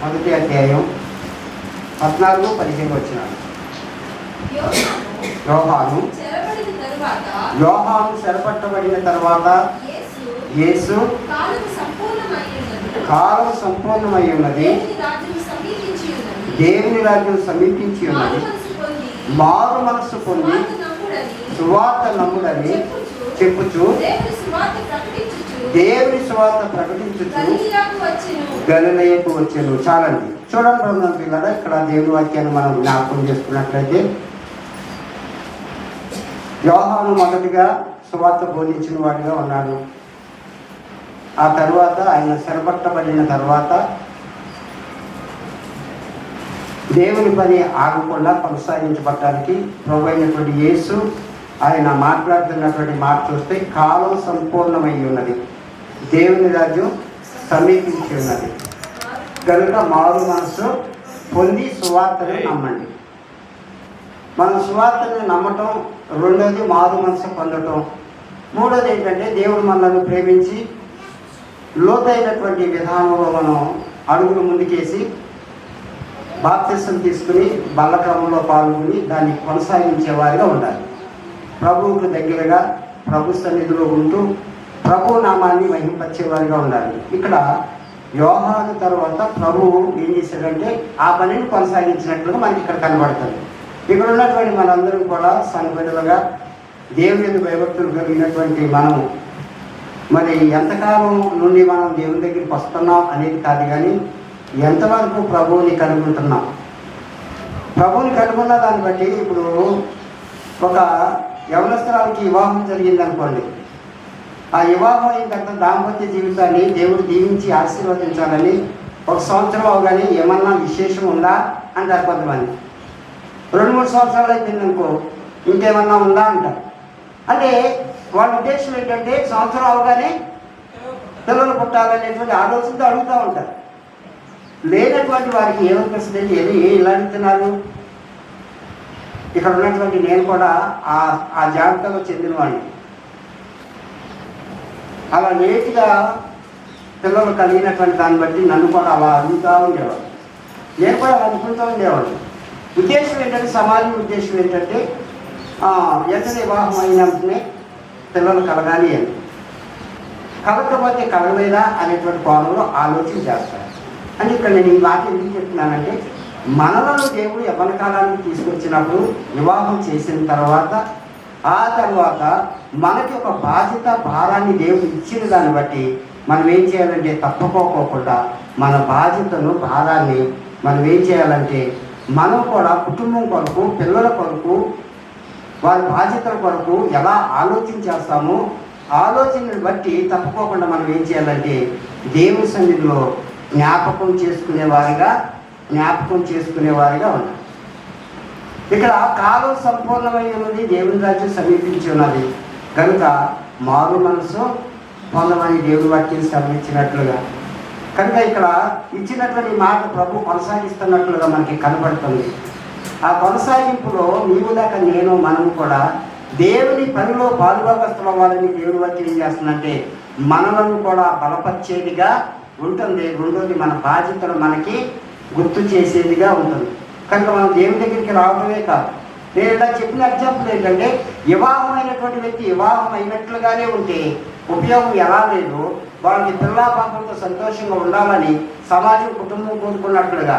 మొదటి అధ్యాయం 14-15 వచ్చినాడు. యోహాను చెరపట్టబడిన తర్వాత యేసు కాలం సంపూర్ణమై ఉన్నది, దేవుని రాజ్యం సమీపించి ఉన్నది, మారు మనస్సు పొంది సువార్త నమ్ముడని చెప్పుచు దేవుని సువార్త ప్రకటించుచు గలిలయకు వచ్చెను. చాలండి. చూడండి బ్రహ్మ పిల్లరా, ఇక్కడ దేవుని వాక్యాన్ని మనం జ్ఞాపకం చేసుకున్నట్లయితే యోహాను మొదటిగా సువార్త బోధించిన వాడిగా ఉన్నాడు. ఆ తర్వాత ఆయన చెరపట్టబడిన తర్వాత దేవుని పని ఆగకుండా కొనసాగించబడటానికి ప్రభు అయినటువంటి యేసు ఆయన మాట్లాడుతున్నటువంటి మాట చూస్తే కాలం సంపూర్ణమై ఉన్నది, దేవుని రాజ్యం సమీపించి ఉన్నది కనుక మారు మనసు పొంది సువార్తని నమ్మండి. మనం సువార్తని నమ్మటం, రెండోది మారు మనసు పొందటం, మూడోది ఏంటంటే దేవుడు మనల్ని ప్రేమించి లోతైనటువంటి విధానంలో మనం అడుగులు ముందుకేసి బాప్తిసం తీసుకుని బల్లక్రమంలో పాల్గొని దాన్ని కొనసాగించే వారిగా ఉండాలి. ప్రభువుకు దగ్గరగా ప్రభు సన్నిధిలో ఉంటూ ప్రభు నామాన్ని మహింపరిచేవారిగా ఉండాలి. ఇక్కడ యోహాను తర్వాత ప్రభువు ఏం చేశాడంటే ఆ పనిని కొనసాగించినట్లుగా మనకి ఇక్కడ కనబడుతుంది. ఇక్కడ ఉన్నటువంటి మనందరం కూడా సంఘటనలుగా దేవుని భయభక్తులు కలిగినటువంటి మనము మరి ఎంతకాలం నుండి మనం దేవుని దగ్గరికి వస్తున్నాం అనేది కాదు, కానీ ఎంతవరకు ప్రభువుని కనుగొంటున్నాం. ప్రభువుని కనుగొన్న దాన్ని బట్టి ఇప్పుడు ఒక యవనస్తురాలకి వివాహం జరిగింది అనుకోండి, ఆ వివాహం అయిన తర్వాత దాంపత్య జీవితాన్ని దేవుడు దీవించి ఆశీర్వదించాలని 1 సంవత్సరం అవగానే ఏమన్నా విశేషం ఉందా అంటారు కొంతమంది. 2-3 సంవత్సరాలు అయిపోయింది అనుకో, ఇంకేమన్నా ఉందా అంటారు. అంటే వాళ్ళ ఉద్దేశం ఏంటంటే సంవత్సరం అవగానే పిల్లలు పుట్టాలనేటువంటి ఆలోచనతో అడుగుతూ ఉంటారు. లేనటువంటి వారికి ఏమనిపిస్తుంది, ఇలా అడుగుతున్నారు. ఇక్కడ ఉన్నటువంటి నేను కూడా ఆ జాబితాలో చెందినవాడిని. అలా లేట్గా పిల్లలు కలిగినటువంటి దాన్ని బట్టి నన్ను కూడా అలా అడుగుతూ ఉండేవాడు, నేను కూడా అనుకుంటూ ఉండేవాడు. ఉద్దేశం ఏంటంటే, సమాజం ఉద్దేశం ఏంటంటే వెంటనే వివాహం అయిన వెంటనే పిల్లలు కలగాలి అని, కలగకపోతే కలగలేదా అనేటువంటి కోణంలో ఆలోచన చేస్తాను. అని ఇక్కడ నేను ఈ మాట ఎందుకు చెప్తున్నానంటే, మనలను దేవుడు యవ్వన కాలానికి తీసుకొచ్చినప్పుడు వివాహం చేసిన తర్వాత ఆ తర్వాత మనకి ఒక బాధ్యత భారాన్ని దేవుడు ఇచ్చిన దాన్ని బట్టి మనం ఏం చేయాలంటే తప్పుకోకుండా మన బాధ్యతను భారాన్ని మనం ఏం చేయాలంటే మనం కూడా కుటుంబం కొరకు, పిల్లల కొరకు, వారి బాధ్యతల కొరకు ఎలా ఆలోచన చేస్తామో ఆలోచనను బట్టి తప్పుకోకుండా మనం ఏం చేయాలంటే దేవుని సన్నిధిలో జ్ఞాపకం చేసుకునేవారిగా ఉన్నాం. ఇక్కడ కాలం సంపూర్ణమై ఉన్నది, దేవుని రాజ్యం సమీపించి ఉన్నది కనుక మారు మనసు పొందమని దేవుని వాక్యం సెలవిచ్చినట్లుగా కనుక ఇక్కడ ఇచ్చినటువంటి మాట ప్రభు కొనసాగిస్తున్నట్లుగా మనకి కనబడుతుంది. ఆ కొనసాగింపులో నీవు లేక నేను, మనము కూడా దేవుని పనిలో పాలుభాగస్తులు అవ్వాలని దేవుని వాక్యం ఏం చేస్తుందంటే మనలను కూడా బలపరిచేదిగా ఉంటుంది. రెండోది మన బాధ్యతలు మనకి గుర్తు చేసేదిగా ఉంటుంది. కనుక మనం దేవుని దగ్గరికి రావడమే కాదు, నేను ఇలా చెప్పిన ఎగ్జాంపుల్ ఏంటంటే వివాహం అయినటువంటి వ్యక్తి వివాహం అయినట్లుగానే ఉంటే ఉపయోగం ఎలా లేదు, వాళ్ళకి పిల్లా పాపంతో సంతోషంగా ఉండాలని సమాజం, కుటుంబం కోరుకున్నట్లుగా